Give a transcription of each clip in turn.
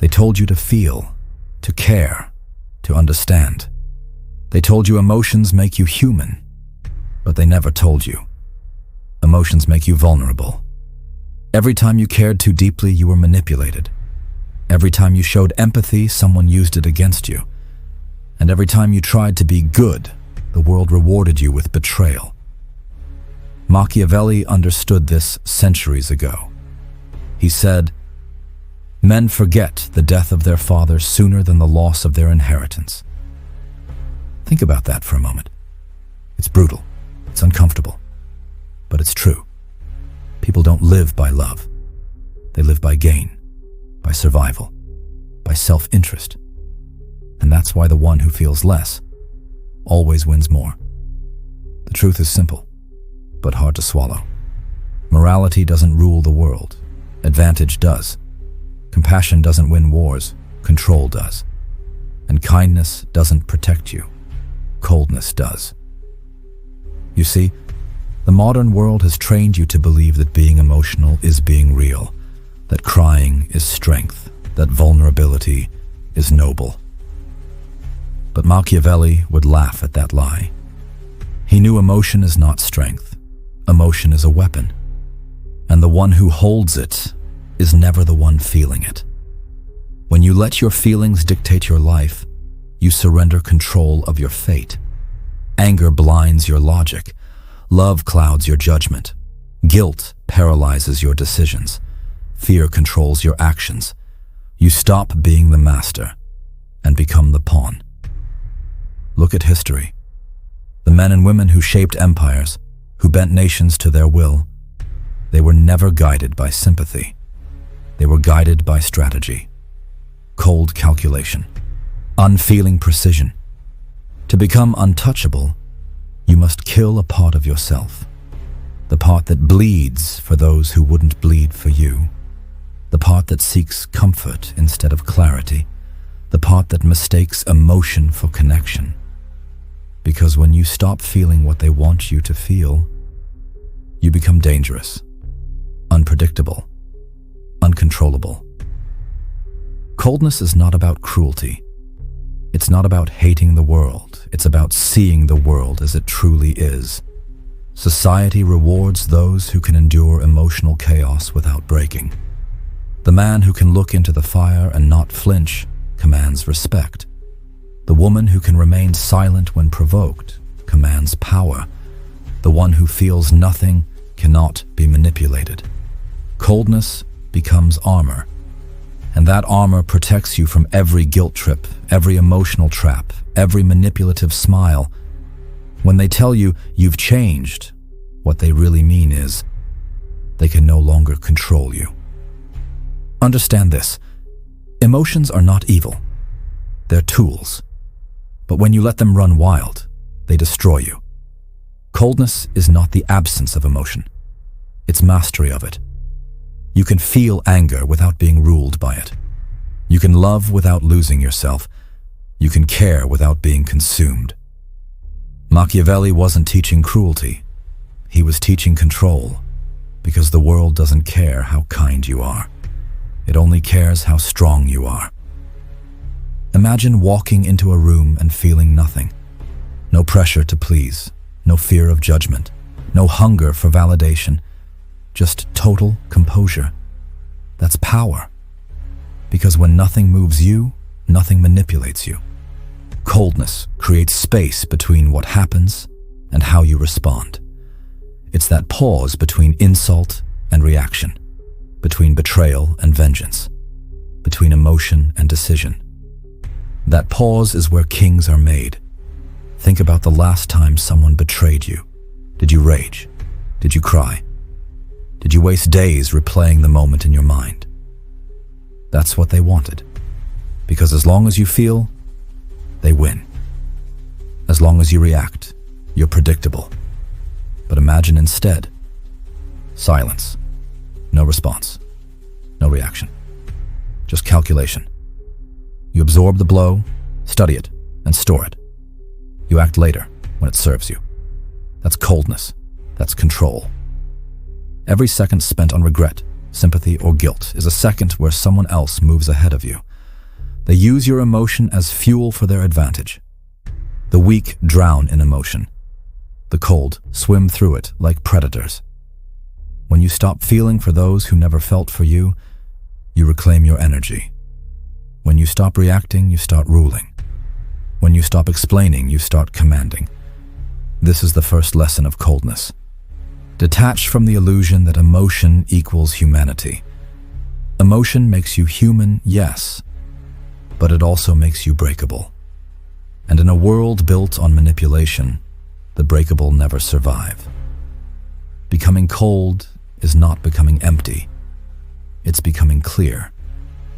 They told you to feel, to care, to understand. They told you emotions make you human, but they never told you emotions make you vulnerable. Every time you cared too deeply, you were manipulated. Every time you showed empathy, someone used it against you. And every time you tried to be good, the world rewarded you with betrayal. Machiavelli understood this centuries ago. He said, "Men forget the death of their father sooner than the loss of their inheritance." Think about that for a moment. It's brutal, it's uncomfortable, but it's true. People don't live by love. They live by gain, by survival, by self-interest. And that's why the one who feels less always wins more. The truth is simple, but hard to swallow. Morality doesn't rule the world. Advantage does. Compassion doesn't win wars. Control does. And kindness doesn't protect you. Coldness does. You see, the modern world has trained you to believe that being emotional is being real, that crying is strength, that vulnerability is noble. But Machiavelli would laugh at that lie. He knew emotion is not strength. Emotion is a weapon. And the one who holds it is never the one feeling it. When you let your feelings dictate your life, you surrender control of your fate. Anger blinds your logic. Love clouds your judgment. Guilt paralyzes your decisions. Fear controls your actions. You stop being the master and become the pawn. Look at history. The men and women who shaped empires, who bent nations to their will, they were never guided by sympathy. They were guided by strategy, cold calculation, unfeeling precision. To become untouchable, you must kill a part of yourself, the part that bleeds for those who wouldn't bleed for you, the part that seeks comfort instead of clarity, the part that mistakes emotion for connection. Because when you stop feeling what they want you to feel, you become dangerous, unpredictable, uncontrollable. Coldness is not about cruelty. It's not about hating the world. It's about seeing the world as it truly is. Society rewards those who can endure emotional chaos without breaking. The man who can look into the fire and not flinch commands respect. The woman who can remain silent when provoked commands power. The one who feels nothing cannot be manipulated. Coldness becomes armor, and that armor protects you from every guilt trip, every emotional trap, every manipulative smile. When they tell you you've changed, what they really mean is they can no longer control you. Understand this. Emotions are not evil. They're tools. But when you let them run wild, they destroy you. Coldness is not the absence of emotion. It's mastery of it. You can feel anger without being ruled by it. You can love without losing yourself. You can care without being consumed. Machiavelli wasn't teaching cruelty. He was teaching control, because the world doesn't care how kind you are. It only cares how strong you are. Imagine walking into a room and feeling nothing. No pressure to please, no fear of judgment, no hunger for validation, just total composure. That's power. Because when nothing moves you, nothing manipulates you. Coldness creates space between what happens and how you respond. It's that pause between insult and reaction, between betrayal and vengeance, between emotion and decision. That pause is where kings are made. Think about the last time someone betrayed you. Did you rage? Did you cry? Did you waste days replaying the moment in your mind? That's what they wanted. Because as long as you feel, they win. As long as you react, you're predictable. But imagine instead, silence. No response. No reaction. Just calculation. You absorb the blow, study it, and store it. You act later, when it serves you. That's coldness. That's control. Every second spent on regret, sympathy, or guilt is a second where someone else moves ahead of you. They use your emotion as fuel for their advantage. The weak drown in emotion. The cold swim through it like predators. When you stop feeling for those who never felt for you, you reclaim your energy. When you stop reacting, you start ruling. When you stop explaining, you start commanding. This is the first lesson of coldness. Detach from the illusion that emotion equals humanity. Emotion makes you human, yes, but it also makes you breakable. And in a world built on manipulation, the breakable never survive. Becoming cold is not becoming empty. It's becoming clear.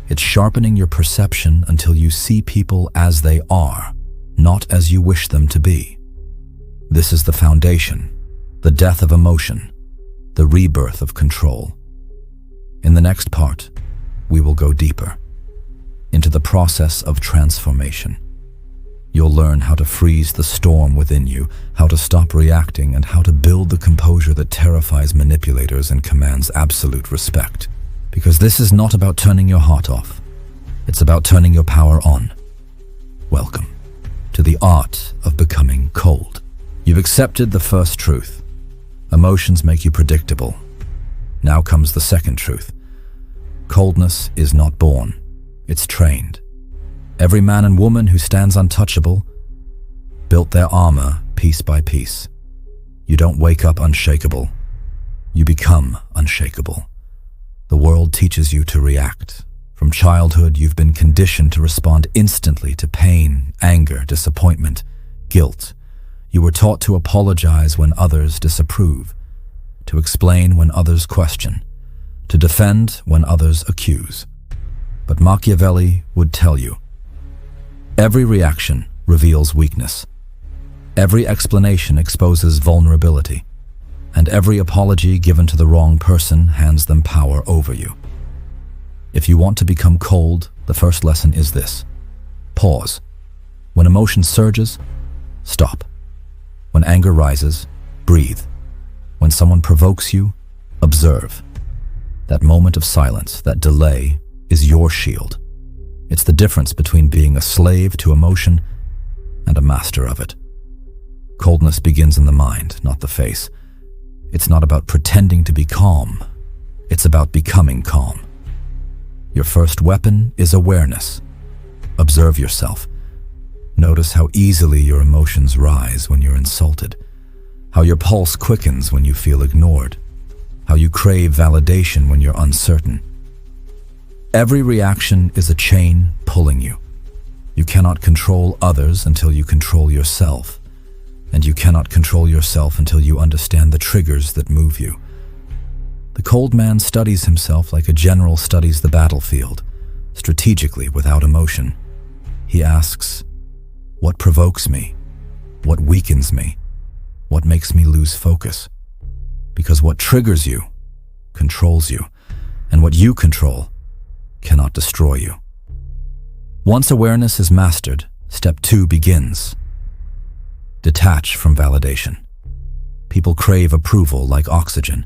It's sharpening your perception until you see people as they are, not as you wish them to be. This is the foundation, the death of emotion, the rebirth of control. In the next part, we will go deeper into the process of transformation. You'll learn how to freeze the storm within you, how to stop reacting, and how to build the composure that terrifies manipulators and commands absolute respect. Because this is not about turning your heart off. It's about turning your power on. Welcome to the art of becoming cold. You've accepted the first truth. Emotions make you predictable. Now comes the second truth. Coldness is not born. It's trained. Every man and woman who stands untouchable built their armor piece by piece. You don't wake up unshakable. You become unshakable. The world teaches you to react. From childhood, you've been conditioned to respond instantly to pain, anger, disappointment, guilt. You were taught to apologize when others disapprove, to explain when others question, to defend when others accuse. But Machiavelli would tell you, every reaction reveals weakness. Every explanation exposes vulnerability. And every apology given to the wrong person hands them power over you. If you want to become cold, the first lesson is this. Pause. When emotion surges, stop. When anger rises, breathe. When someone provokes you, observe. That moment of silence, that delay, is your shield. It's the difference between being a slave to emotion and a master of it. Coldness begins in the mind, not the face. It's not about pretending to be calm. It's about becoming calm. Your first weapon is awareness. Observe yourself. Notice how easily your emotions rise when you're insulted, how your pulse quickens when you feel ignored, how you crave validation when you're uncertain. Every reaction is a chain pulling you. You cannot control others until you control yourself. And you cannot control yourself until you understand the triggers that move you. The cold man studies himself like a general studies the battlefield, strategically without emotion. He asks, what provokes me? What weakens me? What makes me lose focus? Because what triggers you controls you, and what you control cannot destroy you. Once awareness is mastered, step 2 begins. Detach from validation. People crave approval like oxygen.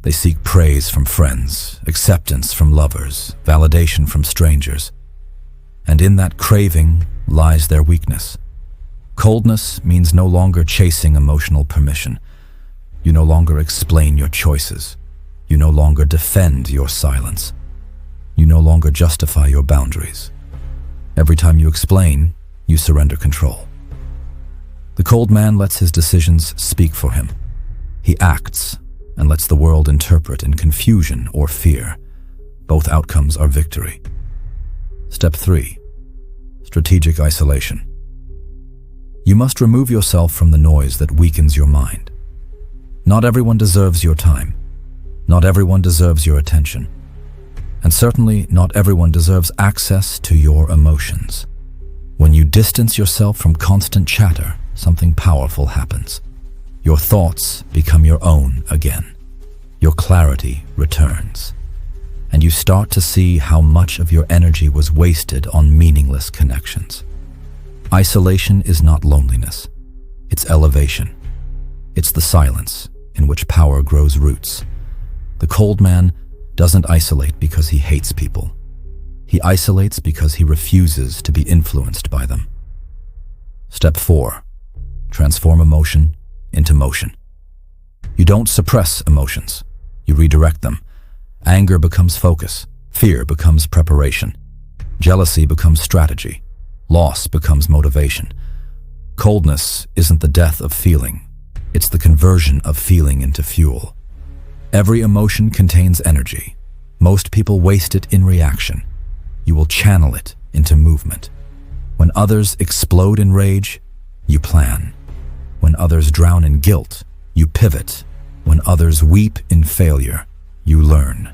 They seek praise from friends, acceptance from lovers, validation from strangers. And in that craving lies their weakness. Coldness means no longer chasing emotional permission. You no longer explain your choices. You no longer defend your silence. You no longer justify your boundaries. Every time you explain, you surrender control. The cold man lets his decisions speak for him. He acts and lets the world interpret in confusion or fear. Both outcomes are victory. Step 3. Strategic isolation. You must remove yourself from the noise that weakens your mind. Not everyone deserves your time. Not everyone deserves your attention. And certainly not everyone deserves access to your emotions. When you distance yourself from constant chatter, something powerful happens. Your thoughts become your own again. Your clarity returns. And you start to see how much of your energy was wasted on meaningless connections. Isolation is not loneliness. It's elevation. It's the silence in which power grows roots. The cold man doesn't isolate because he hates people. He isolates because he refuses to be influenced by them. Step 4. Transform emotion into motion. You don't suppress emotions. You redirect them. Anger becomes focus. Fear becomes preparation. Jealousy becomes strategy. Loss becomes motivation. Coldness isn't the death of feeling. It's the conversion of feeling into fuel. Every emotion contains energy. Most people waste it in reaction. You will channel it into movement. When others explode in rage, you plan. When others drown in guilt, you pivot. When others weep in failure, you learn.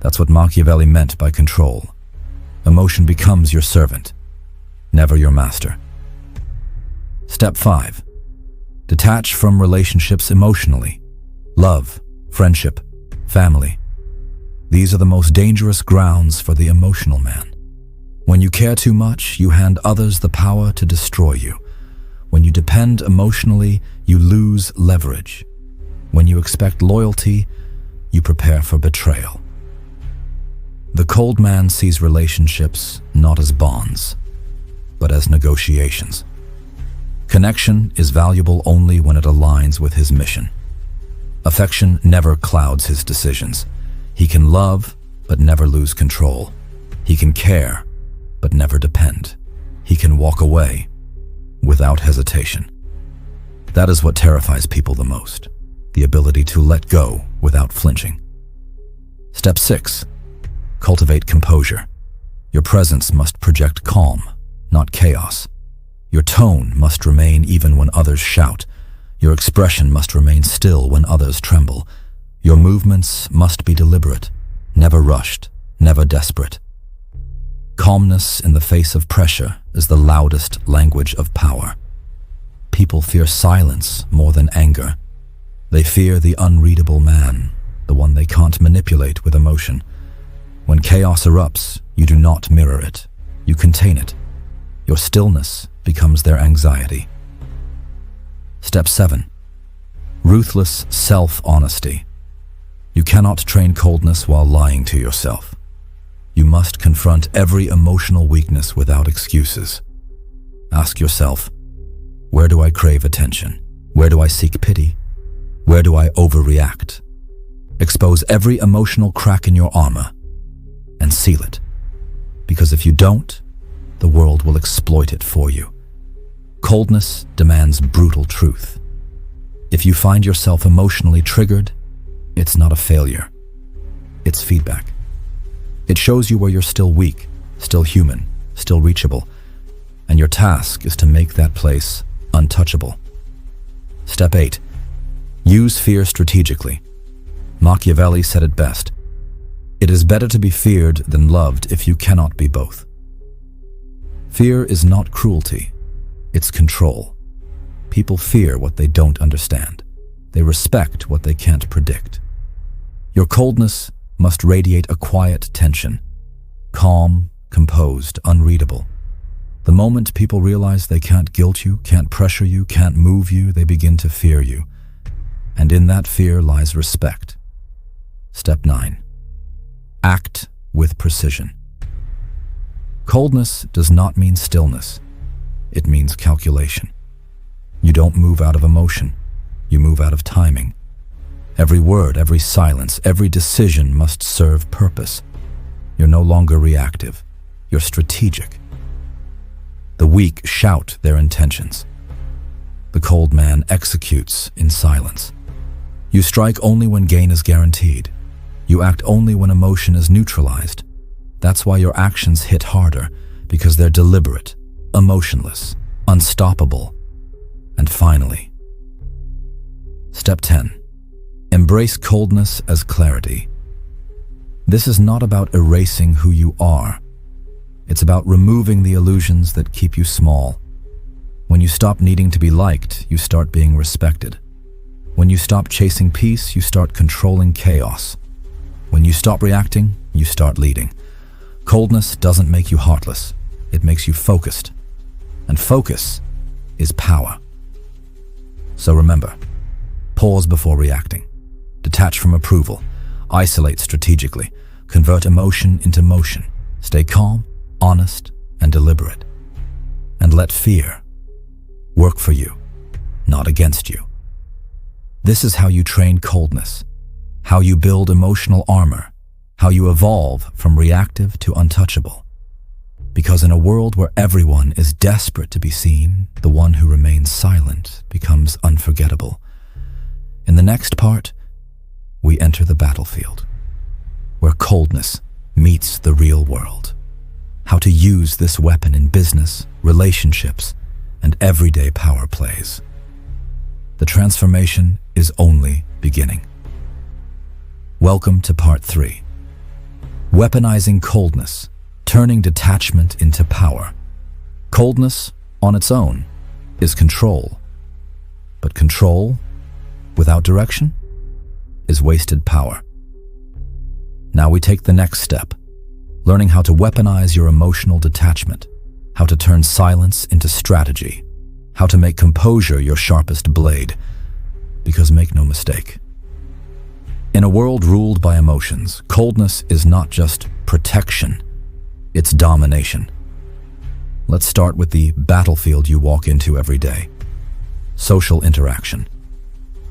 That's what Machiavelli meant by control. Emotion becomes your servant, never your master. Step 5. Detach from relationships emotionally. Love, friendship, family. These are the most dangerous grounds for the emotional man. When you care too much, you hand others the power to destroy you. When you depend emotionally, you lose leverage. When you expect loyalty, you prepare for betrayal. The cold man sees relationships not as bonds, but as negotiations. Connection is valuable only when it aligns with his mission. Affection never clouds his decisions. He can love, but never lose control. He can care, but never depend. He can walk away without hesitation. That is what terrifies people the most, the ability to let go without flinching. Step 6. Cultivate composure. Your presence must project calm, not chaos. Your tone must remain even when others shout. Your expression must remain still when others tremble. Your movements must be deliberate, never rushed, never desperate. Calmness in the face of pressure is the loudest language of power. People fear silence more than anger. They fear the unreadable man, the one they can't manipulate with emotion. When chaos erupts, you do not mirror it. You contain it. Your stillness becomes their anxiety. Step 7. Ruthless self-honesty. You cannot train coldness while lying to yourself. You must confront every emotional weakness without excuses. Ask yourself, where do I crave attention? Where do I seek pity? Where do I overreact? Expose every emotional crack in your armor and seal it. Because if you don't, the world will exploit it for you. Coldness demands brutal truth. If you find yourself emotionally triggered, it's not a failure. It's feedback. It shows you where you're still weak, still human, still reachable, and your task is to make that place untouchable. Step 8. Use fear strategically. Machiavelli said it best. It is better to be feared than loved if you cannot be both. Fear is not cruelty, it's control. People fear what they don't understand. They respect what they can't predict. Your coldness must radiate a quiet tension, calm, composed, unreadable. The moment people realize they can't guilt you, can't pressure you, can't move you, they begin to fear you. And in that fear lies respect. Step 9. Act with precision. Coldness does not mean stillness. It means calculation. You don't move out of emotion. You move out of timing. Every word, every silence, every decision must serve purpose. You're no longer reactive. You're strategic. The weak shout their intentions. The cold man executes in silence. You strike only when gain is guaranteed. You act only when emotion is neutralized. That's why your actions hit harder, because they're deliberate, emotionless, unstoppable. And finally, Step 10. Embrace coldness as clarity. This is not about erasing who you are. It's about removing the illusions that keep you small. When you stop needing to be liked, you start being respected. When you stop chasing peace, you start controlling chaos. When you stop reacting, you start leading. Coldness doesn't make you heartless. It makes you focused. And focus is power. So remember, pause before reacting. Detach from approval. Isolate strategically. Convert emotion into motion. Stay calm, honest, and deliberate. And let fear work for you, not against you. This is how you train coldness, how you build emotional armor, how you evolve from reactive to untouchable. Because in a world where everyone is desperate to be seen, the one who remains silent becomes unforgettable. In the next part, we enter the battlefield, where coldness meets the real world. How to use this weapon in business, relationships, and everyday power plays. The transformation is only beginning. Welcome to part 3. Weaponizing coldness, turning detachment into power. Coldness, on its own, is control. But control, without direction, is wasted power. Now we take the next step, learning how to weaponize your emotional detachment, how to turn silence into strategy, how to make composure your sharpest blade. Because make no mistake, in a world ruled by emotions, coldness is not just protection, it's domination. Let's start with the battlefield you walk into every day. Social interaction.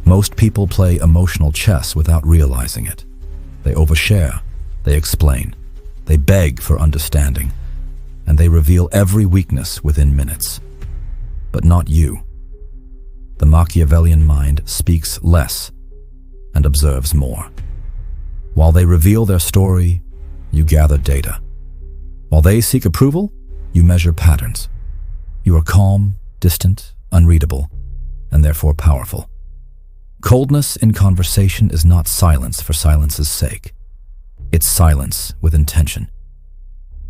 Most people play emotional chess without realizing it. They overshare, they explain, they beg for understanding, and they reveal every weakness within minutes. But not you. The Machiavellian mind speaks less and observes more. While they reveal their story, you gather data. While they seek approval, you measure patterns. You are calm, distant, unreadable, and therefore powerful. Coldness in conversation is not silence for silence's sake. It's silence with intention.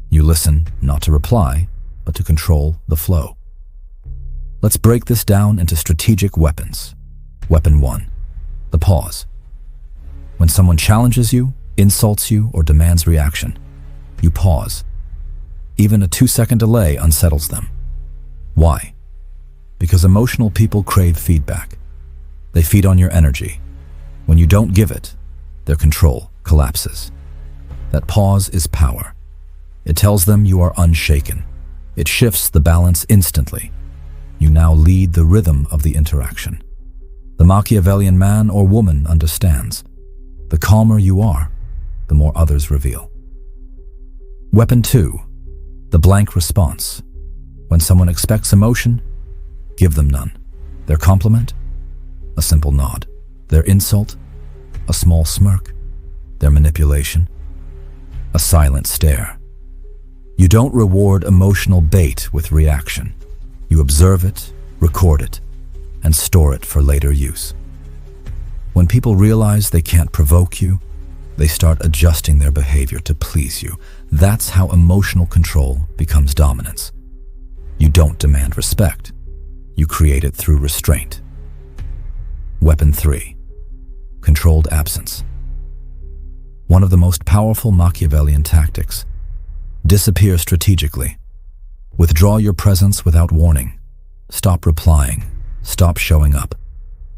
You listen not to reply, but to control the flow. Let's break this down into strategic weapons. Weapon 1, the pause. When someone challenges you, insults you, or demands reaction, you pause. Even a 2-second delay unsettles them. Why? Because emotional people crave feedback. They feed on your energy. When you don't give it, their control collapses. That pause is power. It tells them you are unshaken. It shifts the balance instantly. You now lead the rhythm of the interaction. The Machiavellian man or woman understands. The calmer you are, the more others reveal. Weapon 2, the blank response. When someone expects emotion, give them none. Their compliment, a simple nod. Their insult, a small smirk. Their manipulation, a silent stare. You don't reward emotional bait with reaction. You observe it, record it, and store it for later use. When people realize they can't provoke you, they start adjusting their behavior to please you. That's how emotional control becomes dominance. You don't demand respect. You create it through restraint. Weapon 3, controlled absence. One of the most powerful Machiavellian tactics. Disappear strategically. Withdraw your presence without warning. Stop replying. Stop showing up.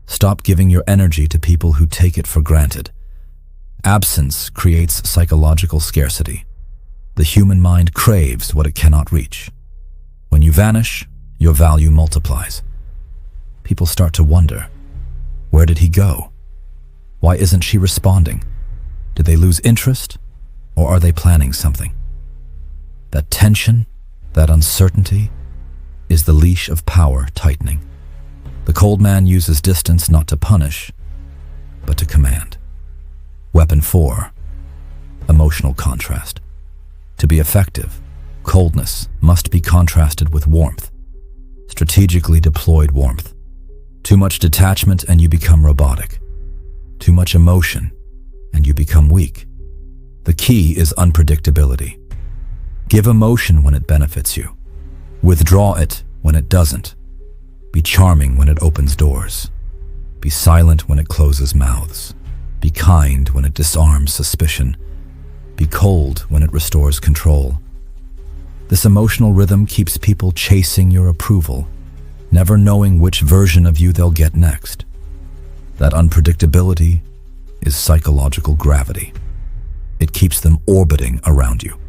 Stop giving your energy to people who take it for granted. Absence creates psychological scarcity. The human mind craves what it cannot reach. When you vanish, your value multiplies. People start to wonder, where did he go? Why isn't she responding? Did they lose interest, or are they planning something? That tension, that uncertainty, is the leash of power tightening. The cold man uses distance not to punish, but to command. Weapon 4, emotional contrast. To be effective, coldness must be contrasted with warmth, strategically deployed warmth. Too much detachment and you become robotic. Too much emotion and you become weak. The key is unpredictability. Give emotion when it benefits you. Withdraw it when it doesn't. Be charming when it opens doors. Be silent when it closes mouths. Be kind when it disarms suspicion. Be cold when it restores control. This emotional rhythm keeps people chasing your approval, never knowing which version of you they'll get next. That unpredictability is psychological gravity. It keeps them orbiting around you.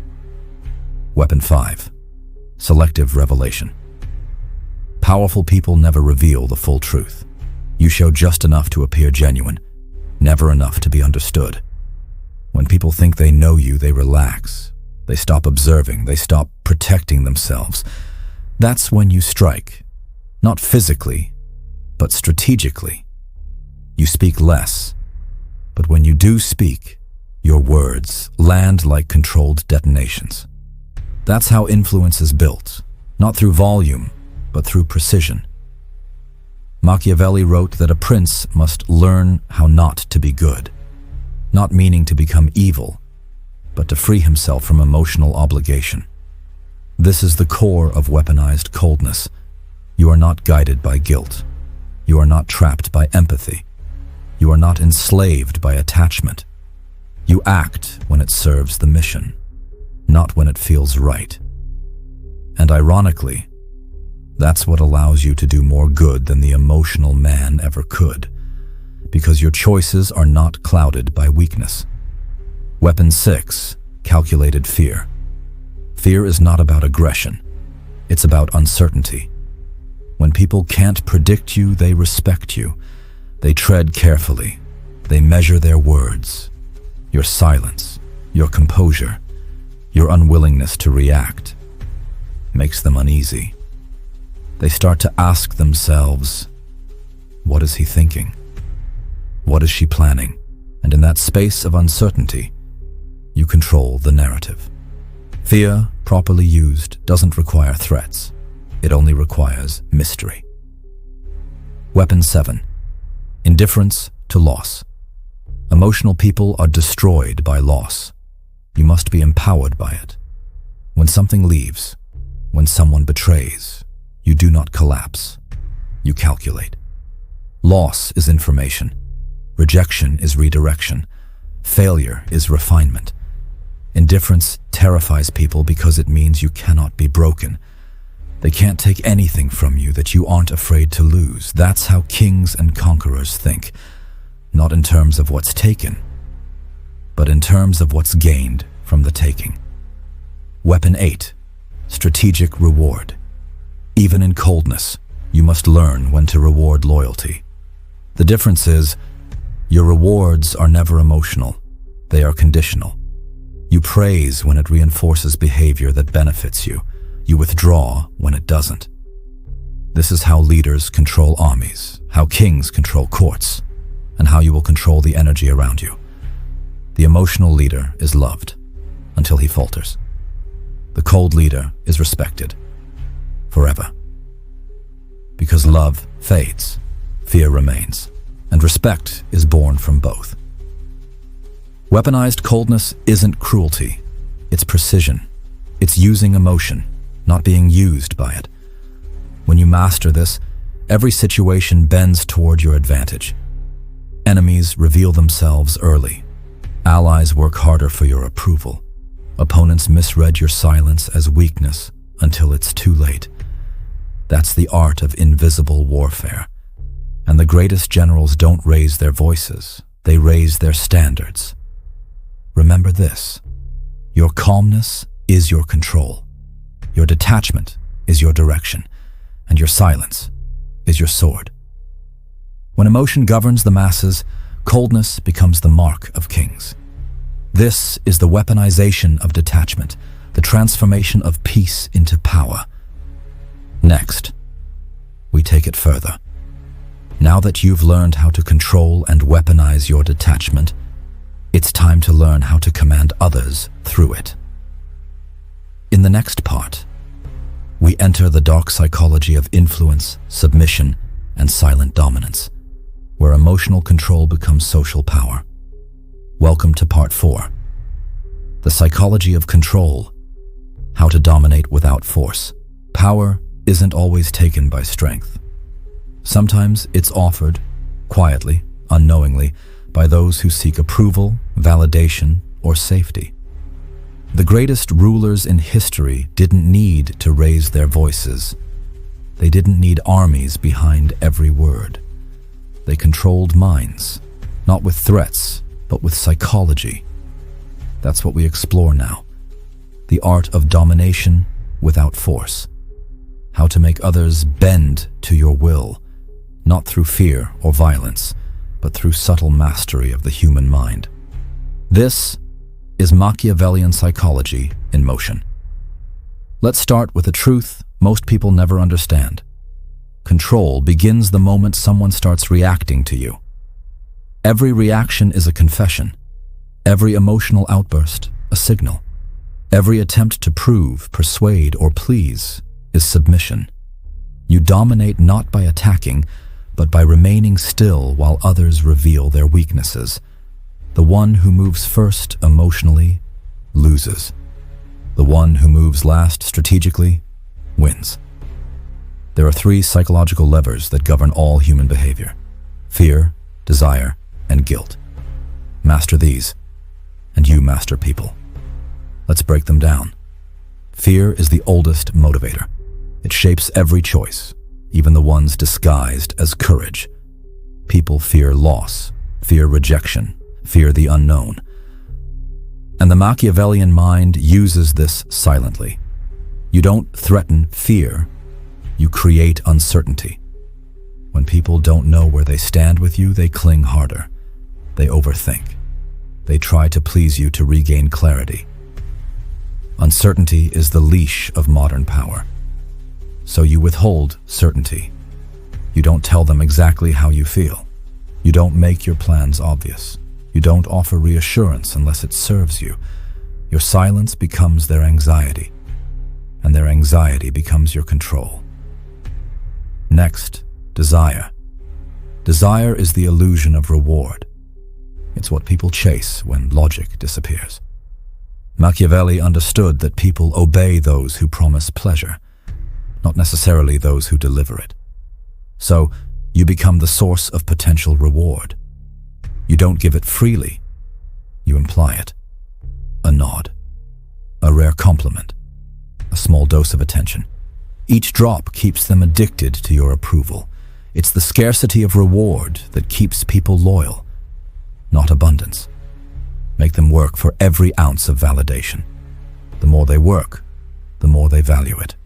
Weapon 5. Selective revelation. Powerful people never reveal the full truth. You show just enough to appear genuine, never enough to be understood. When people think they know you, they relax. They stop observing. They stop protecting themselves. That's when you strike, not physically, but strategically. You speak less, but when you do speak, your words land like controlled detonations. That's how influence is built, not through volume, but through precision. Machiavelli wrote that a prince must learn how not to be good, not meaning to become evil, but to free himself from emotional obligation. This is the core of weaponized coldness. You are not guided by guilt. You are not trapped by empathy. You are not enslaved by attachment. You act when it serves the mission, not when it feels right. And ironically, that's what allows you to do more good than the emotional man ever could, because your choices are not clouded by weakness. Weapon 6, calculated fear. Fear is not about aggression. It's about uncertainty. When people can't predict you, they respect you. They tread carefully. They measure their words. Your silence, your composure, your unwillingness to react makes them uneasy. They start to ask themselves, what is he thinking? What is she planning? And in that space of uncertainty, you control the narrative. Fear, properly used, doesn't require threats. It only requires mystery. Weapon 7. Indifference to loss. Emotional people are destroyed by loss. You must be empowered by it. When something leaves, when someone betrays, you do not collapse. You calculate. Loss is information. Rejection is redirection. Failure is refinement. Indifference terrifies people because it means you cannot be broken. They can't take anything from you that you aren't afraid to lose. That's how kings and conquerors think, not in terms of what's taken, but in terms of what's gained from the taking. Weapon 8. Strategic reward. Even in coldness, you must learn when to reward loyalty. The difference is, your rewards are never emotional. They are conditional. You praise when it reinforces behavior that benefits you. You withdraw when it doesn't. This is how leaders control armies, how kings control courts, and how you will control the energy around you. The emotional leader is loved until he falters. The cold leader is respected forever. Because love fades, fear remains, and respect is born from both. Weaponized coldness isn't cruelty, it's precision. It's using emotion, not being used by it. When you master this, every situation bends toward your advantage. Enemies reveal themselves early. Allies work harder for your approval. Opponents misread your silence as weakness until it's too late. That's the art of invisible warfare. And the greatest generals don't raise their voices, they raise their standards. Remember this: your calmness is your control. Your detachment is your direction, and your silence is your sword. When emotion governs the masses, coldness becomes the mark of kings. This is the weaponization of detachment, the transformation of peace into power. Next, we take it further. Now that you've learned how to control and weaponize your detachment, it's time to learn how to command others through it. In the next part, we enter the dark psychology of influence, submission, and silent dominance, where emotional control becomes social power. Welcome to Part 4. The psychology of control, how to dominate without force. Power isn't always taken by strength. Sometimes it's offered, quietly, unknowingly, by those who seek approval, validation, or safety. The greatest rulers in history didn't need to raise their voices. They didn't need armies behind every word. They controlled minds, not with threats, but with psychology. That's what we explore now. the art of domination without force. How to make others bend to your will, not through fear or violence, but through subtle mastery of the human mind. This is Machiavellian psychology in motion. Let's start with a truth most people never understand. Control begins the moment someone starts reacting to you. Every reaction is a confession. Every emotional outburst, a signal. Every attempt to prove, persuade, or please is submission. You dominate not by attacking, but by remaining still while others reveal their weaknesses. The one who moves first emotionally loses. The one who moves last strategically wins. There are 3 psychological levers that govern all human behavior: fear, desire, and guilt. Master these, and you master people. Let's break them down. Fear is the oldest motivator. It shapes every choice, even the ones disguised as courage. People fear loss, fear rejection, fear the unknown. And the Machiavellian mind uses this silently. You don't threaten fear, you create uncertainty. When people don't know where they stand with you, they cling harder. They overthink. They try to please you to regain clarity. Uncertainty is the leash of modern power. So you withhold certainty. You don't tell them exactly how you feel. You don't make your plans obvious. You don't offer reassurance unless it serves you. Your silence becomes their anxiety, and their anxiety becomes your control. Next, desire. Desire is the illusion of reward. It's what people chase when logic disappears. Machiavelli understood that people obey those who promise pleasure, not necessarily those who deliver it. So, you become the source of potential reward. You don't give it freely, you imply it. A nod, a rare compliment, a small dose of attention. Each drop keeps them addicted to your approval. It's the scarcity of reward that keeps people loyal, not abundance. Make them work for every ounce of validation. The more they work, the more they value it.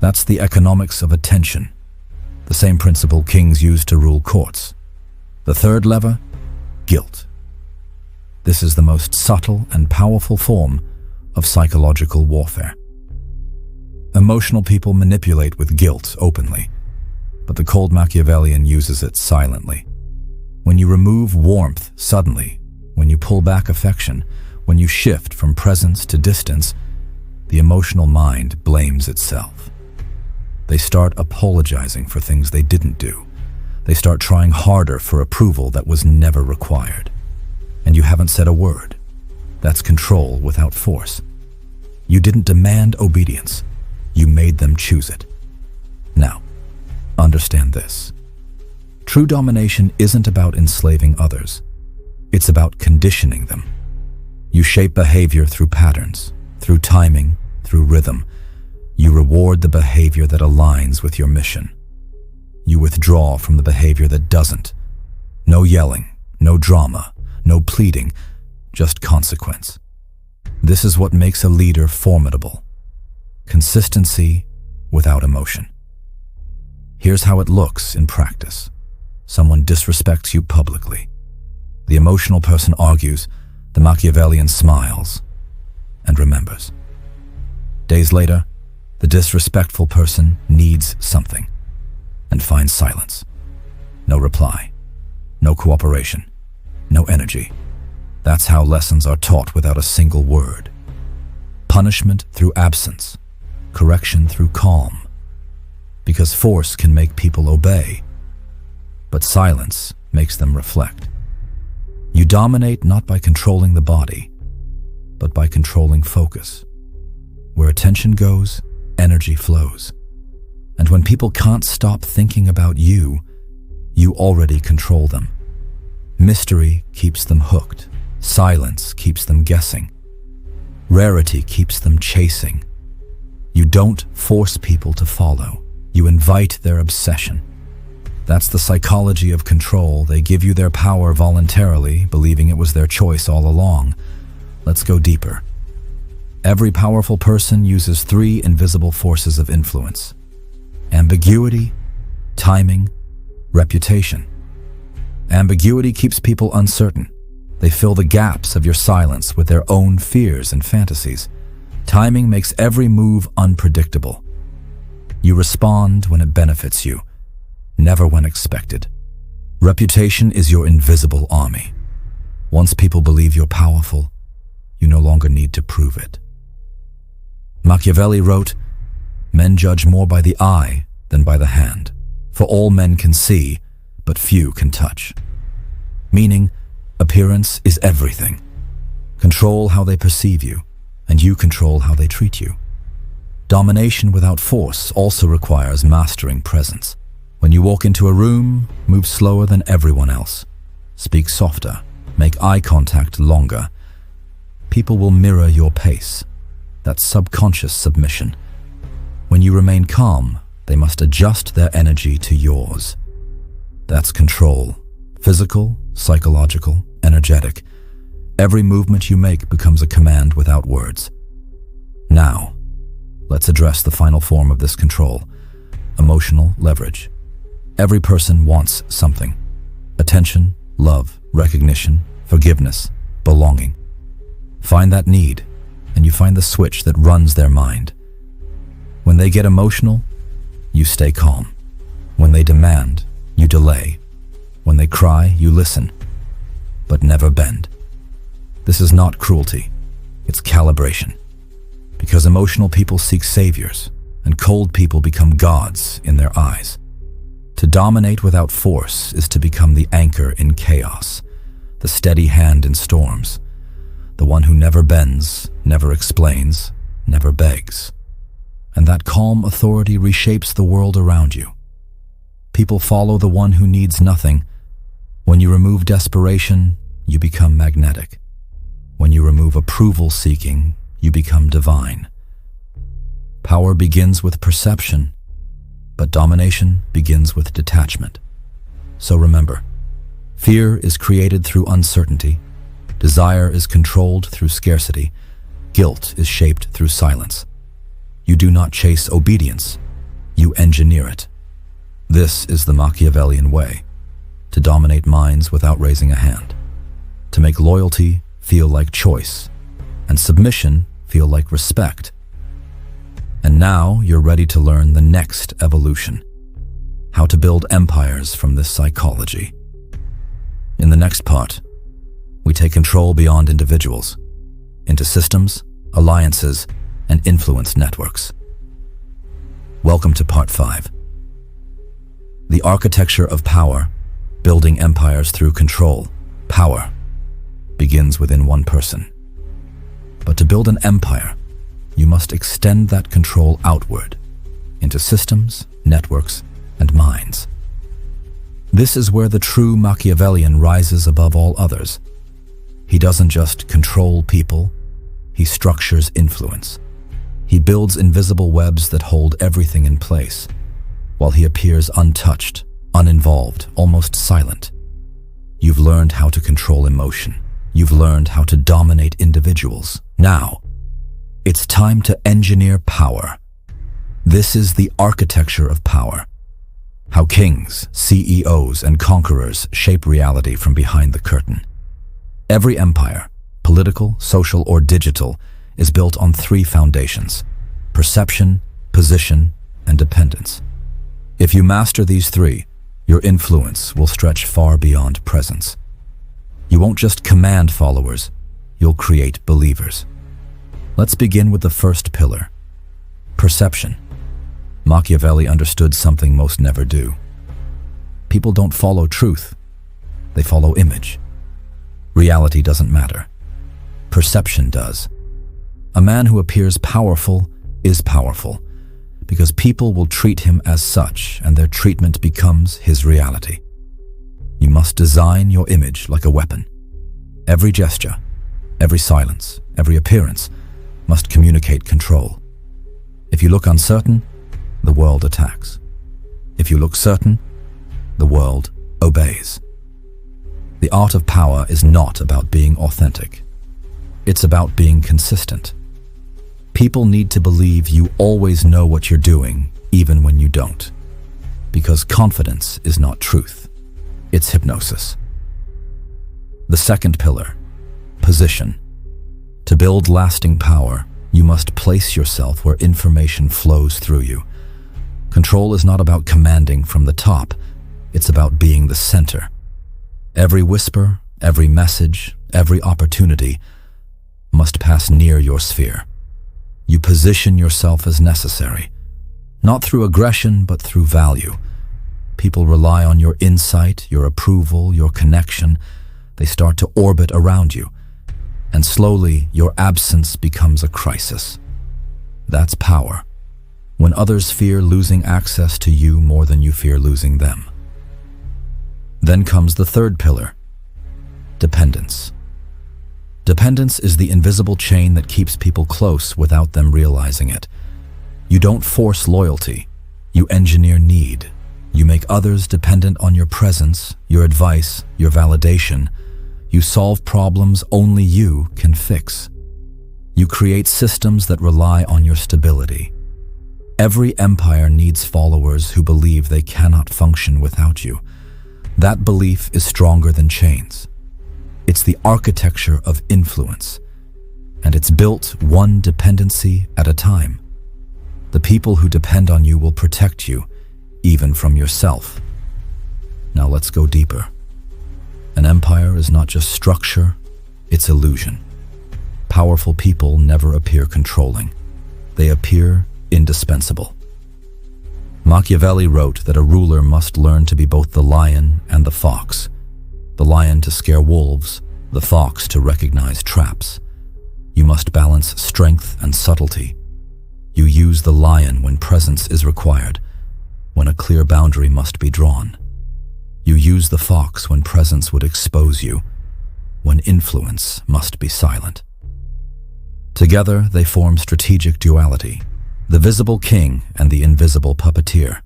That's the economics of attention, the same principle kings use to rule courts. The third lever, guilt. This is the most subtle and powerful form of psychological warfare. Emotional people manipulate with guilt openly, but the cold Machiavellian uses it silently. When you remove warmth suddenly, when you pull back affection, when you shift from presence to distance, the emotional mind blames itself. They start apologizing for things they didn't do. They start trying harder for approval that was never required. And you haven't said a word. That's control without force. You didn't demand obedience. You made them choose it. Now, understand this. True domination isn't about enslaving others. It's about conditioning them. You shape behavior through patterns, through timing, through rhythm. You reward the behavior that aligns with your mission. You withdraw from the behavior that doesn't. No yelling, no drama, no pleading, just consequence. This is what makes a leader formidable. Consistency without emotion. Here's how it looks in practice. Someone disrespects you publicly. The emotional person argues, the Machiavellian smiles and remembers. Days later, the disrespectful person needs something and finds silence. No reply, no cooperation, no energy. That's how lessons are taught without a single word. Punishment through absence, correction through calm. Because force can make people obey, but silence makes them reflect. You dominate not by controlling the body, but by controlling focus. Where attention goes, energy flows. And when people can't stop thinking about you, you already control them. Mystery keeps them hooked. Silence keeps them guessing. Rarity keeps them chasing. You don't force people to follow. You invite their obsession. That's the psychology of control. They give you their power voluntarily, believing it was their choice all along. Let's go deeper. Every powerful person uses three invisible forces of influence: ambiguity, timing, reputation. Ambiguity keeps people uncertain. They fill the gaps of your silence with their own fears and fantasies. Timing makes every move unpredictable. You respond when it benefits you, never when expected. Reputation is your invisible army. Once people believe you're powerful, you no longer need to prove it. Machiavelli wrote, "Men judge more by the eye than by the hand, for all men can see, but few can touch." Meaning, appearance is everything. Control how they perceive you, and you control how they treat you. Domination without force also requires mastering presence. When you walk into a room, move slower than everyone else. Speak softer, make eye contact longer. People will mirror your pace. That's subconscious submission. When you remain calm, they must adjust their energy to yours. That's control. Physical, psychological, energetic. Every movement you make becomes a command without words. Now, let's address the final form of this control: emotional leverage. Every person wants something: attention, love, recognition, forgiveness, belonging. Find that need, and you find the switch that runs their mind. When they get emotional, you stay calm. When they demand, you delay. When they cry, you listen, but never bend. This is not cruelty, it's calibration. Because emotional people seek saviors, and cold people become gods in their eyes. To dominate without force is to become the anchor in chaos, the steady hand in storms, the one who never bends, never explains, never begs. And that calm authority reshapes the world around you. People follow the one who needs nothing. When you remove desperation, you become magnetic. When you remove approval-seeking, you become divine. Power begins with perception, but domination begins with detachment. So remember, fear is created through uncertainty, desire is controlled through scarcity, guilt is shaped through silence. You do not chase obedience, you engineer it. This is the Machiavellian way: to dominate minds without raising a hand, to make loyalty feel like choice, and submission feel like respect. And now you're ready to learn the next evolution: how to build empires from this psychology. In the next part, we take control beyond individuals, into systems, alliances, and influence networks. Welcome to Part 5. The architecture of power, building empires through control, power, begins within one person. But to build an empire, you must extend that control outward, into systems, networks, and minds. This is where the true Machiavellian rises above all others. He doesn't just control people, he structures influence. He builds invisible webs that hold everything in place, while he appears untouched, uninvolved, almost silent. You've learned how to control emotion. You've learned how to dominate individuals. Now, it's time to engineer power. This is the architecture of power. How kings, CEOs, and conquerors shape reality from behind the curtain. Every empire, political, social, or digital, is built on three foundations: perception, position, and dependence. If you master these three, your influence will stretch far beyond presence. You won't just command followers, you'll create believers. Let's begin with the first pillar: perception. Machiavelli understood something most never do. People don't follow truth, they follow image. Reality doesn't matter. Perception does. A man who appears powerful is powerful, because people will treat him as such, and their treatment becomes his reality. You must design your image like a weapon. Every gesture, every silence, every appearance must communicate control. If you look uncertain, the world attacks. If you look certain, the world obeys. The art of power is not about being authentic. It's about being consistent. People need to believe you always know what you're doing, even when you don't. Because confidence is not truth, it's hypnosis. The second pillar, position. To build lasting power, you must place yourself where information flows through you. Control is not about commanding from the top, it's about being the center. Every whisper, every message, every opportunity must pass near your sphere. You position yourself as necessary, not through aggression, but through value. People rely on your insight, your approval, your connection. They start to orbit around you, and slowly your absence becomes a crisis. That's power, when others fear losing access to you more than you fear losing them. Then comes the third pillar, dependence. Dependence is the invisible chain that keeps people close without them realizing it. You don't force loyalty, you engineer need. You make others dependent on your presence, your advice, your validation. You solve problems only you can fix. You create systems that rely on your stability. Every empire needs followers who believe they cannot function without you. That belief is stronger than chains. It's the architecture of influence, and it's built one dependency at a time. The people who depend on you will protect you, even from yourself. Now let's go deeper. An empire is not just structure, it's illusion. Powerful people never appear controlling. They appear indispensable. Machiavelli wrote that a ruler must learn to be both the lion and the fox. The lion to scare wolves, the fox to recognize traps. You must balance strength and subtlety. You use the lion when presence is required, when a clear boundary must be drawn. You use the fox when presence would expose you, when influence must be silent. Together, they form strategic duality, the visible king and the invisible puppeteer.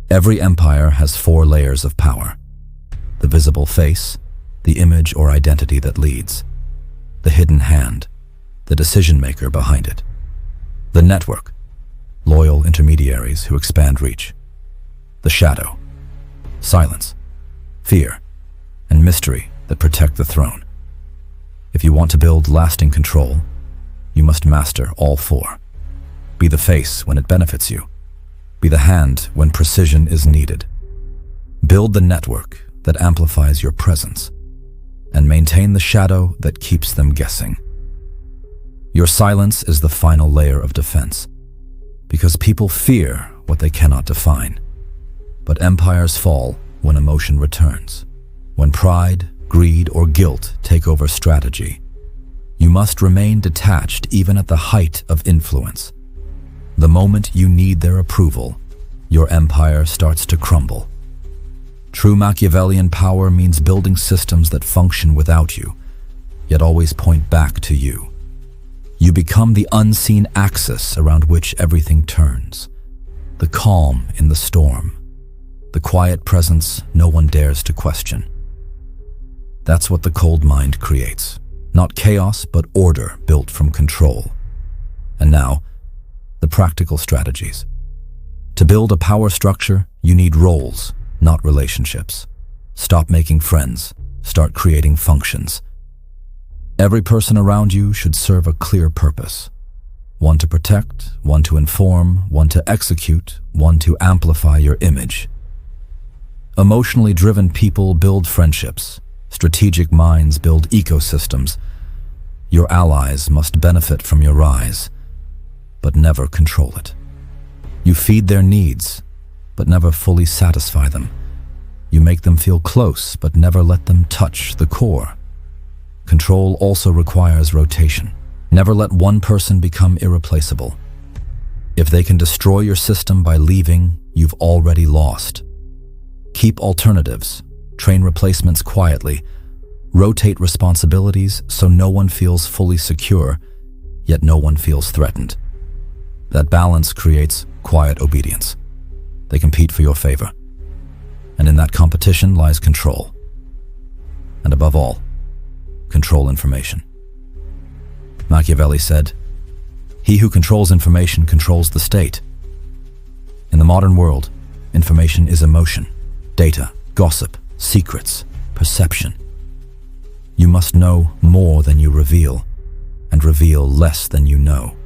Every empire has 4 layers of power: the visible face, the image or identity that leads; the hidden hand, the decision-maker behind it; the network, loyal intermediaries who expand reach; the shadow, silence, fear, and mystery that protect the throne. If you want to build lasting control, you must master all 4. Be the face when it benefits you. Be the hand when precision is needed. Build the network that amplifies your presence, and maintain the shadow that keeps them guessing. Your silence is the final layer of defense, because people fear what they cannot define. But empires fall when emotion returns, when pride, greed, or guilt take over strategy. You must remain detached even at the height of influence. The moment you need their approval, your empire starts to crumble. True Machiavellian power means building systems that function without you, yet always point back to you. You become the unseen axis around which everything turns, the calm in the storm, the quiet presence no one dares to question. That's what the cold mind creates, not chaos but order built from control. And now, the practical strategies. To build a power structure, you need roles, not relationships. Stop making friends, start creating functions. Every person around you should serve a clear purpose. One to protect, one to inform, one to execute, one to amplify your image. Emotionally driven people build friendships. Strategic minds build ecosystems. Your allies must benefit from your rise, but never control it. You feed their needs, but never fully satisfy them. You make them feel close, but never let them touch the core. Control also requires rotation. Never let one person become irreplaceable. If they can destroy your system by leaving, you've already lost. Keep alternatives, train replacements quietly, rotate responsibilities so no one feels fully secure, yet no one feels threatened. That balance creates quiet obedience. They compete for your favor. And in that competition lies control. And above all, control information. Machiavelli said, He who controls information controls the state. In the modern world, information is emotion, data, gossip, secrets, perception. You must know more than you reveal, and reveal less than you know.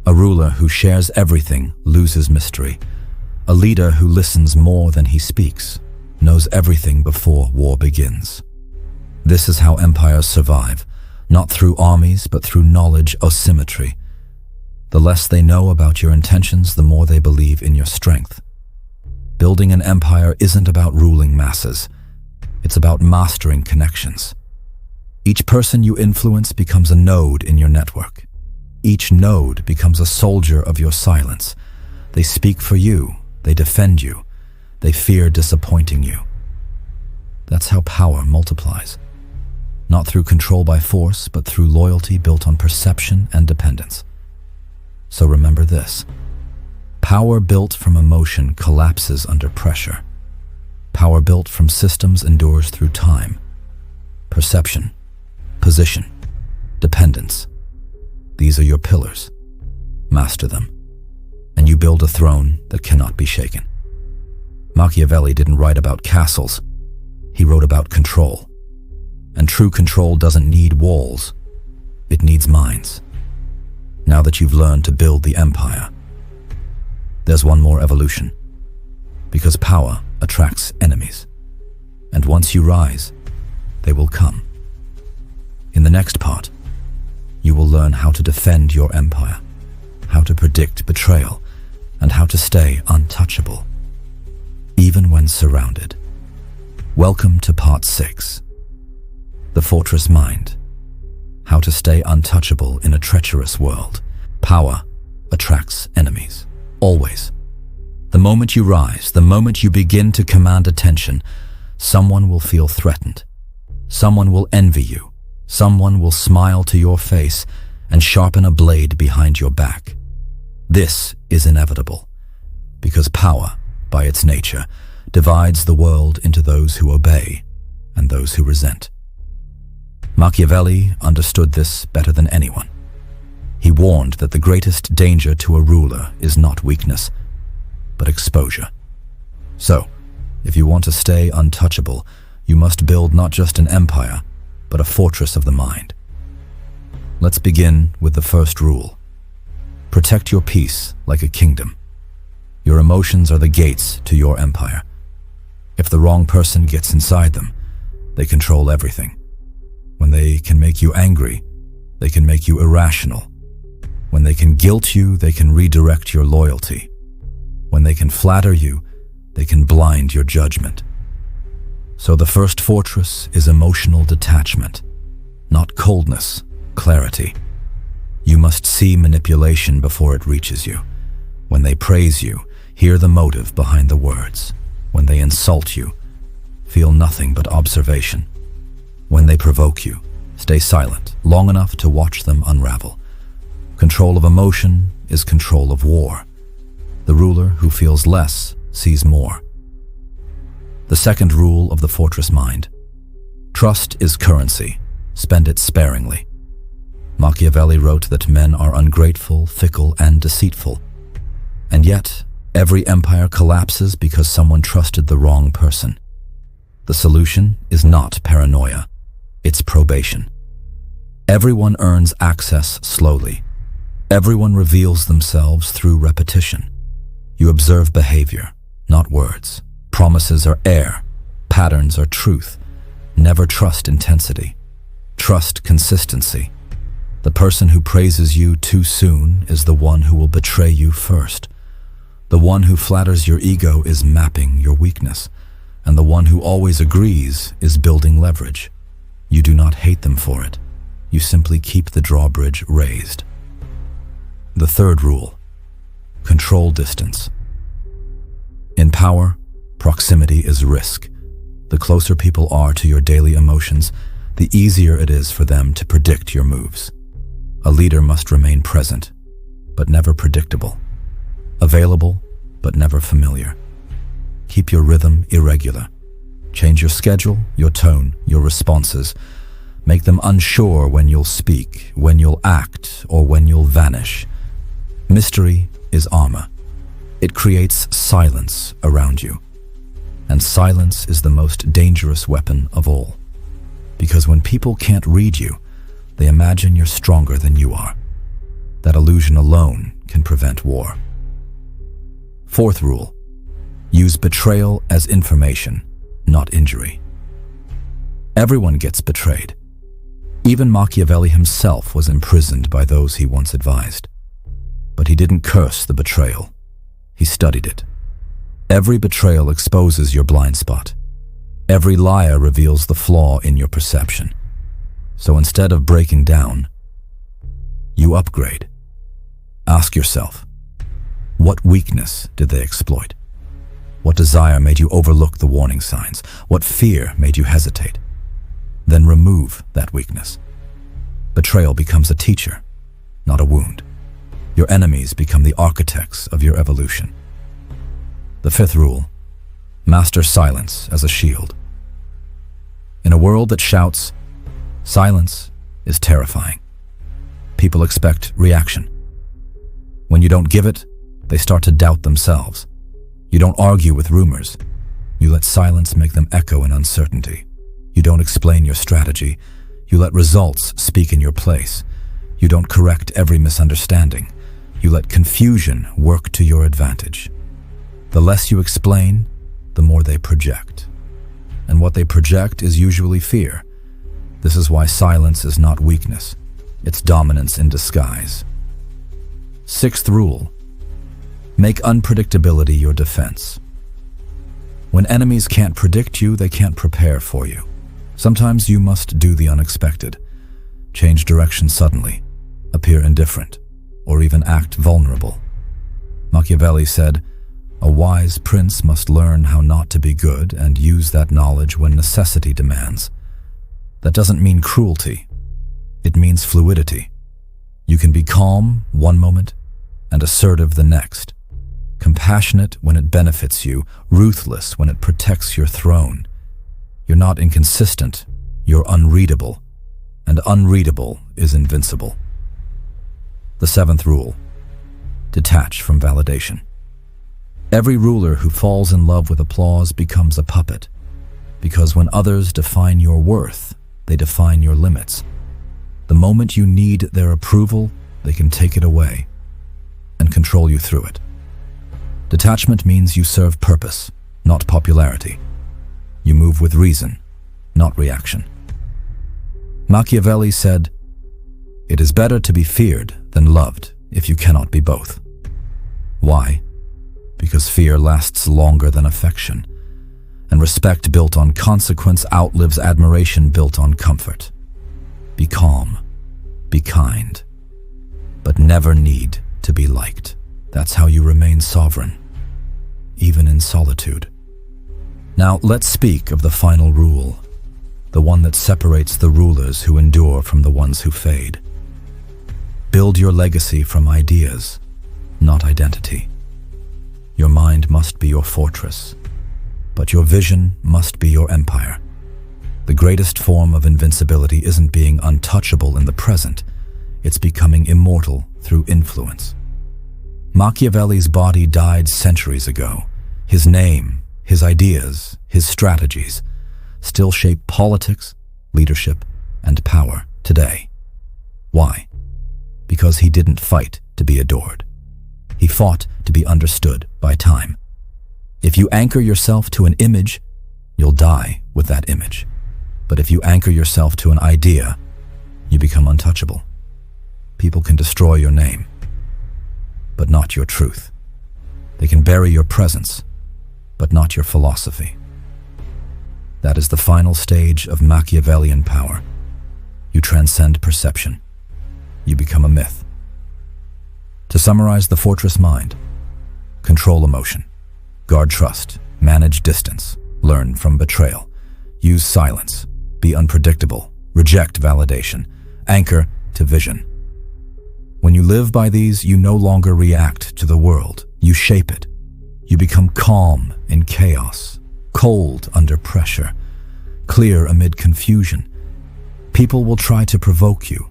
A ruler who shares everything loses mystery. A leader who listens more than he speaks knows everything before war begins. This is how empires survive, not through armies, but through knowledge asymmetry. The less they know about your intentions, the more they believe in your strength. Building an empire isn't about ruling masses. It's about mastering connections. Each person you influence becomes a node in your network. Each node becomes a soldier of your silence. They speak for you. They defend you. They fear disappointing you. That's how power multiplies. Not through control by force, but through loyalty built on perception and dependence. So remember this. Power built from emotion collapses under pressure. Power built from systems endures through time. Perception, position, dependence. These are your pillars. Master them, and you build a throne that cannot be shaken. Machiavelli didn't write about castles. He wrote about control. And true control doesn't need walls. It needs minds. Now that you've learned to build the empire, there's one more evolution. Because power attracts enemies. And once you rise, they will come. In the next part, you will learn how to defend your empire, how to predict betrayal, and how to stay untouchable, even when surrounded. Welcome to Part 6. The Fortress Mind. How to stay untouchable in a treacherous world. Power attracts enemies. Always. The moment you rise, the moment you begin to command attention, someone will feel threatened. Someone will envy you. Someone will smile to your face and sharpen a blade behind your back. This is inevitable, because power, by its nature, divides the world into those who obey and those who resent. Machiavelli understood this better than anyone. He warned that the greatest danger to a ruler is not weakness, but exposure. So, if you want to stay untouchable, you must build not just an empire, but a fortress of the mind. Let's begin with the first rule. Protect your peace like a kingdom. Your emotions are the gates to your empire. If the wrong person gets inside them, they control everything. When they can make you angry, they can make you irrational. When they can guilt you, they can redirect your loyalty. When they can flatter you, they can blind your judgment. So the first fortress is emotional detachment, not coldness, clarity. You must see manipulation before it reaches you. When they praise you, hear the motive behind the words. When they insult you, feel nothing but observation. When they provoke you, stay silent long enough to watch them unravel. Control of emotion is control of war. The ruler who feels less sees more. The second rule of the fortress mind. Trust is currency. Spend it sparingly. Machiavelli wrote that men are ungrateful, fickle, and deceitful. And yet, every empire collapses because someone trusted the wrong person. The solution is not paranoia. It's probation. Everyone earns access slowly. Everyone reveals themselves through repetition. You observe behavior, not words. Promises are air. Patterns are truth. Never trust intensity. Trust consistency. The person who praises you too soon is the one who will betray you first. The one who flatters your ego is mapping your weakness, and the one who always agrees is building leverage. You do not hate them for it. You simply keep the drawbridge raised. The third rule. Control distance. In power, proximity is risk. The closer people are to your daily emotions, the easier it is for them to predict your moves. A leader must remain present, but never predictable. Available, but never familiar. Keep your rhythm irregular. Change your schedule, your tone, your responses. Make them unsure when you'll speak, when you'll act, or when you'll vanish. Mystery is armor. It creates silence around you. And silence is the most dangerous weapon of all. Because when people can't read you, they imagine you're stronger than you are. That illusion alone can prevent war. Fourth rule: use betrayal as information, not injury. Everyone gets betrayed. Even Machiavelli himself was imprisoned by those he once advised. But he didn't curse the betrayal. He studied it. Every betrayal exposes your blind spot. Every liar reveals the flaw in your perception. So instead of breaking down, you upgrade. Ask yourself, what weakness did they exploit? What desire made you overlook the warning signs? What fear made you hesitate? Then remove that weakness. Betrayal becomes a teacher, not a wound. Your enemies become the architects of your evolution. The fifth rule: master silence as a shield. In a world that shouts, silence is terrifying. People expect reaction. When you don't give it, they start to doubt themselves. You don't argue with rumors. You let silence make them echo in uncertainty. You don't explain your strategy. You let results speak in your place. You don't correct every misunderstanding. You let confusion work to your advantage. The less you explain, the more they project. And what they project is usually fear. This is why silence is not weakness. It's dominance in disguise. Sixth rule: make unpredictability your defense. When enemies can't predict you, they can't prepare for you. Sometimes you must do the unexpected, change direction suddenly, appear indifferent, or even act vulnerable. Machiavelli said, "A wise prince must learn how not to be good and use that knowledge when necessity demands." That doesn't mean cruelty. It means fluidity. You can be calm one moment and assertive the next, compassionate when it benefits you, ruthless when it protects your throne. You're not inconsistent, you're unreadable, and unreadable is invincible. The seventh rule: detach from validation. Every ruler who falls in love with applause becomes a puppet, because when others define your worth, they define your limits. The moment you need their approval, they can take it away and control you through it. Detachment means you serve purpose, not popularity. You move with reason, not reaction. Machiavelli said, "It is better to be feared than loved if you cannot be both." Why? Because fear lasts longer than affection, and respect built on consequence outlives admiration built on comfort. Be calm, be kind, but never need to be liked. That's how you remain sovereign, even in solitude. Now let's speak of the final rule, the one that separates the rulers who endure from the ones who fade. Build your legacy from ideas, not identity. Your mind must be your fortress, but your vision must be your empire. The greatest form of invincibility isn't being untouchable in the present, it's becoming immortal through influence. Machiavelli's body died centuries ago. His name, his ideas, his strategies still shape politics, leadership, and power today. Why? Because he didn't fight to be adored. He fought to be understood by time. If you anchor yourself to an image, you'll die with that image. But if you anchor yourself to an idea, you become untouchable. People can destroy your name, but not your truth. They can bury your presence, but not your philosophy. That is the final stage of Machiavellian power. You transcend perception. You become a myth. To summarize the fortress mind: control emotion, guard trust, manage distance, learn from betrayal, use silence, be unpredictable, reject validation, anchor to vision. When you live by these, you no longer react to the world, you shape it. You become calm in chaos, cold under pressure, clear amid confusion. People will try to provoke you.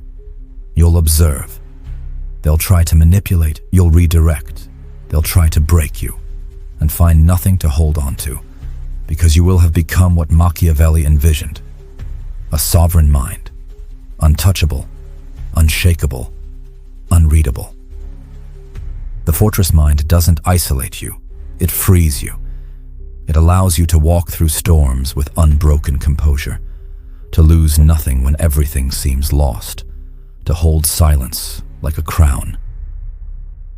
You'll observe. They'll try to manipulate, you'll redirect. They'll try to break you and find nothing to hold on to, because you will have become what Machiavelli envisioned: a sovereign mind, untouchable, unshakable, unreadable. The fortress mind doesn't isolate you, it frees you. It allows you to walk through storms with unbroken composure, to lose nothing when everything seems lost, to hold silence like a crown.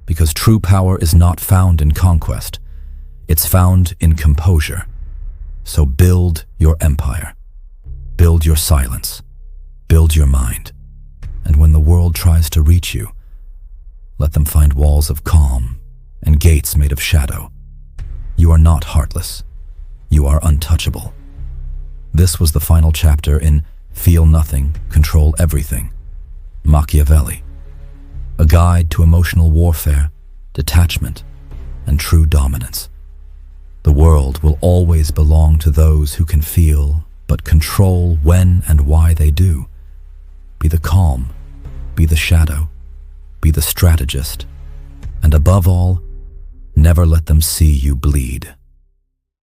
Because true power is not found in conquest, it's found in composure. So build your empire, build your silence, build your mind, and when the world tries to reach you, let them find walls of calm and gates made of shadow. You are not heartless, you are untouchable. This was the final chapter in Feel Nothing, Control Everything, Machiavelli, a guide to emotional warfare, detachment, and true dominance. The world will always belong to those who can feel, but control when and why they do. Be the calm, be the shadow, be the strategist, and above all, never let them see you bleed.